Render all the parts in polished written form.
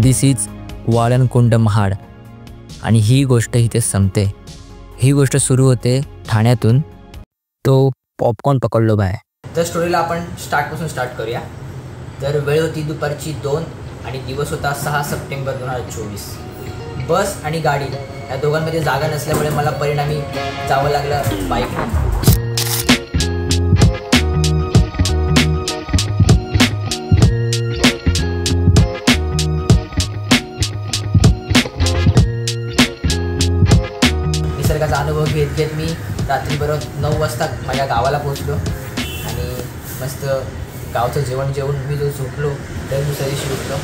दिस is वाळणकुंड Mahad आणि ही गोष्ट इथे संपते। ही गोष्ट सुरू होते ठाण्यातून। तो पॉपकॉर्न पकडलो बाय। तर स्टोरीला आपण स्टार्टपासून स्टार्ट करूया। तर वेळ होती दुपारची 2 आणि दिवस होता 6 सप्टेंबर 2024। बस आणि गाडी या दोघांमध्ये जागा नसल्यामुळे मला परिणामी जावं लागलं बाईकने। निसर्गाचा अनुभव घेत घेत मी रात्री बरोबर 9 वाजता माझ्या गावाला पोहोचलो आणि मस्त गावचं जेवण जेवून मी जो झोपलो तर दुसऱ्या दिवशी उठलो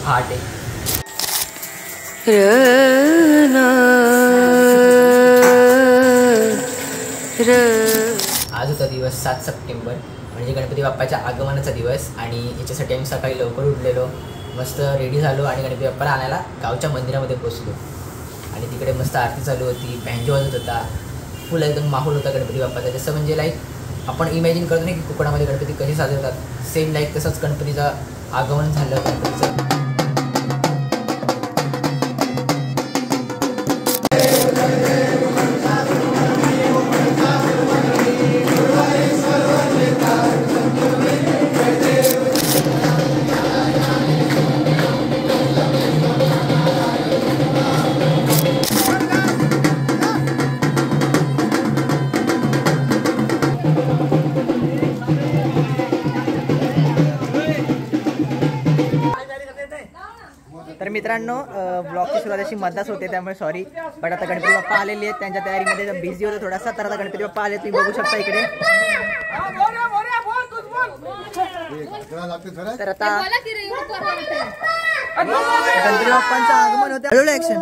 पहाटे। आज होता दिवस 7 सप्टेंबर म्हणजे गणपती बाप्पाच्या आगमनाचा दिवस आणि याच्यासाठी आम्ही सकाळी लवकर उठलेलो, मस्त रेडी झालो आणि गणपती बाप्पाला आणायला गावच्या मंदिरामध्ये पोचलो आणि तिकडे मस्त आरती चालू होती, बँजो वाजत होता, फुल एकदम माहोल होता गणपती बाप्पाचा। जसं म्हणजे लाईक आपण इमॅजिन करतो ना की कोकणामध्ये गणपती कसे साजरे होतात, सेम लाईक तसंच गणपतीचं आगमन झालं गणपतीचं। तर मित्रांनो ब्लॉगची सुरुवात अशी मधलाच होते त्यामुळे सॉरी, बट आता गणपती बाप्पा आलेले आहेत, त्यांच्या तयारीमध्ये बिझी होतो थोडासा। तर आता गणपती बाप्पा आले तुम्ही बघू शकता इकडे। तर आता गणपती बाप्पांचं आगमन होतं। Hello action.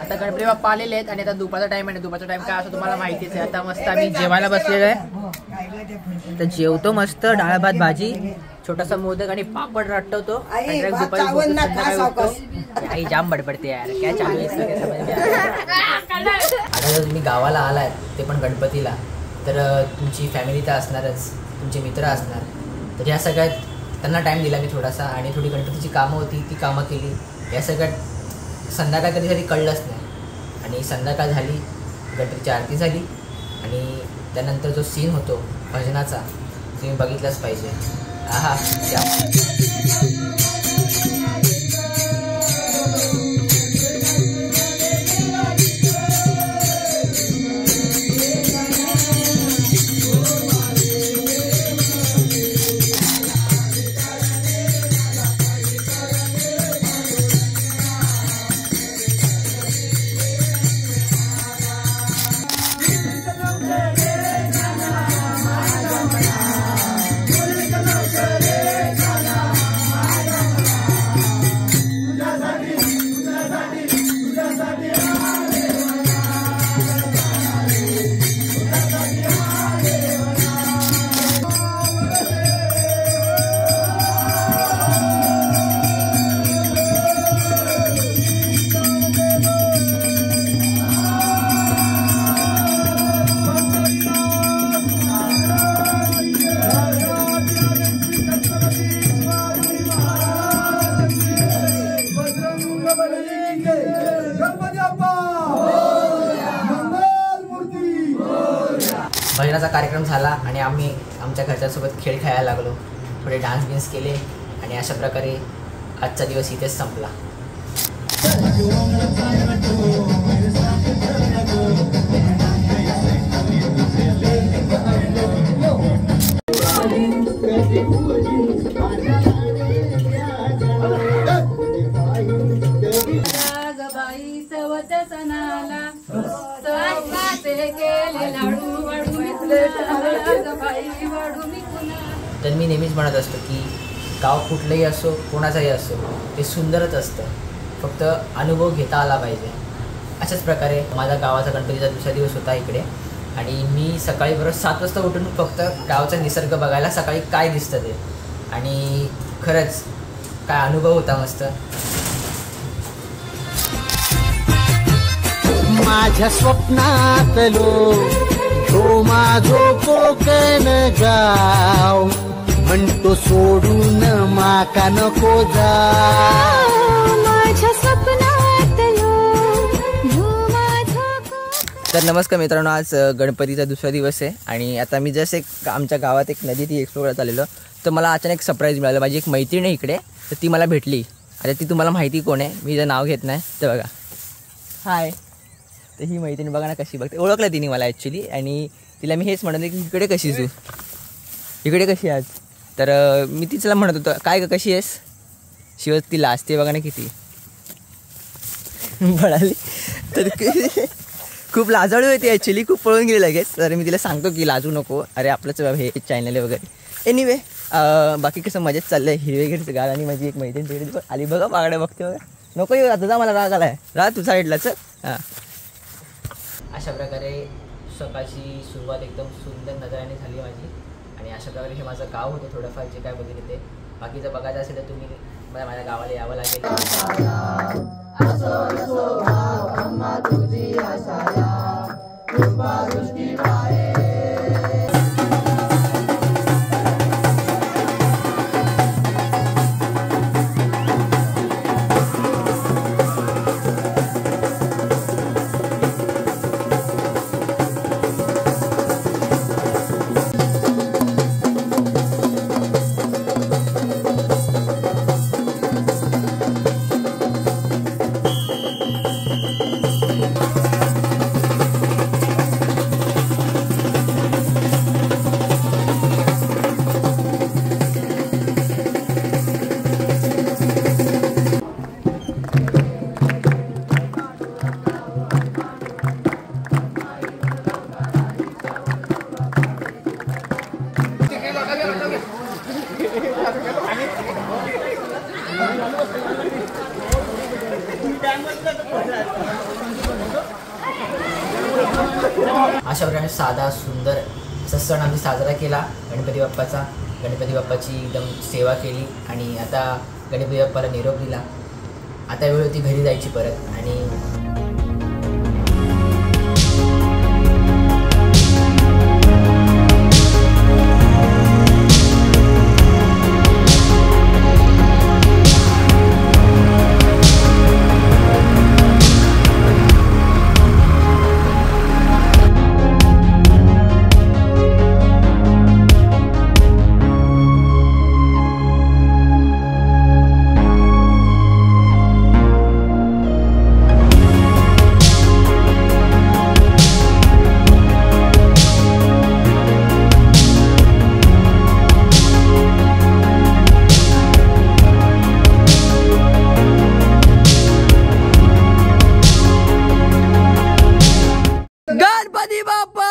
आता गणपती बाप्पा आलेले आहेत आणि आता दुपारचा टाइम आहे। दुपारचा टाइम काय असं तुम्हाला माहितीच आहे। आता मस्त आम्ही जेवायला बसलेलो आहे, तर जेवतो मस्त डाळ भात भाजी, छोटासा मोदक आणि पापड रट्टवतो आणि दुपारी आई जाम बडबडते यार, काय चालू आहे। आता जर तुम्ही गावाला आलात ते पण गणपतीला, तर तुमची फॅमिली तर असणारच, तुमचे मित्र असणार, तर ह्या सगळ्यात त्यांना टाइम दिला मी थोडासा आणि थोडी गणपतीची कामं होती ती कामं केली। या सगळ्यात संध्याकाळ कधी कधी कळलंच नाही आणि संध्याकाळ झाली, गणपतीची आरती झाली आणि त्यानंतर जो सीन होतो भजनाचा तुम्ही बघितलाच पाहिजे। आहा भजनाचा कार्यक्रम झाला आणि आम्ही आमच्या घरच्यांसोबत खेळ खेळायला लागलो, थोडे डान्स बिन्स केले आणि अशा प्रकारे आजचा दिवस इथेच संपला। तर मी नेहमीच म्हणत असतो की गाव कुठलंही असो, कोणाचाही असो, ते सुंदरच असतं, फक्त अनुभव घेता आला पाहिजे। अशाच प्रकारे माझ्या गावाचा गणपतीचा दुसरा दिवस होता इकडे आणि मी सकाळी बरोबर 7 वाजता उठून फक्त गावचा निसर्ग बघायला, सकाळी काय दिसतं ते, आणि खरंच काय अनुभव होता मस्त। माझ्या स्वप्नातलो हो माझो कोकण गाव म्हणतो सोडून माका नको जा माझ्या स्वप्नातलो तर नमस्कार मित्रांनो, आज गणपतीचा दुसरा दिवस आहे आणि आता मी जस्ट एक आमच्या गावात एक नदी ती एक्सप्लोर करत आलेलो. तर मला अचानक सरप्राईज मिळालं. माझी एक मैत्रीण आहे इकडे, तर ती मला भेटली. आता ती तुम्हाला माहिती कोण आहे, मी जर नाव घेत नाही तर बघा. हाय. तर ही मैत्रीण बघा ना कशी बघते, ओळखलं तिने मला ॲक्च्युली. आणि तिला मी हेच म्हणत की इकडे कशी तू, इकडे कशी आज. तर मी तिला म्हणत होतो काय ग कशी आहेस. शिवत ती लाजते बघा ना किती बळाली. तर खूप लाजाळू होती ॲक्च्युली, खूप पळून गेली लगेच. तर मी तिला सांगतो की लाजू नको, अरे आपलंच हे चॅनल आहे वगैरे. एनिवे बाकी कसं मजेत चाललं आहे. हिरवेगिरीचं गाळ आणि माझी एक मैत्रीण तिकडे आली बघा, बागड्या बघते बघा. नको येऊ आता, जा मला राग आला आहे. राह तू साईडलाच. हां, अशा प्रकारे सकाळची सुरुवात एकदम सुंदर नजराने झाली माझी. आणि अशा प्रकारे हे माझं गाव होतं. थोडंफार जे काय बघितलं ते बाकीचं बघायचं असेल तर तुम्ही मला माझ्या गावाला यावं लागेल. अशा प्रकारे साधा सुंदर असा सण आम्ही साजरा केला गणपती बाप्पाचा. गणपती बाप्पाची एकदम सेवा केली आणि आता गणपती बाप्पाला निरोप दिला. आता वेळ होती घरी जायची परत. आणि गणपती बाप्पा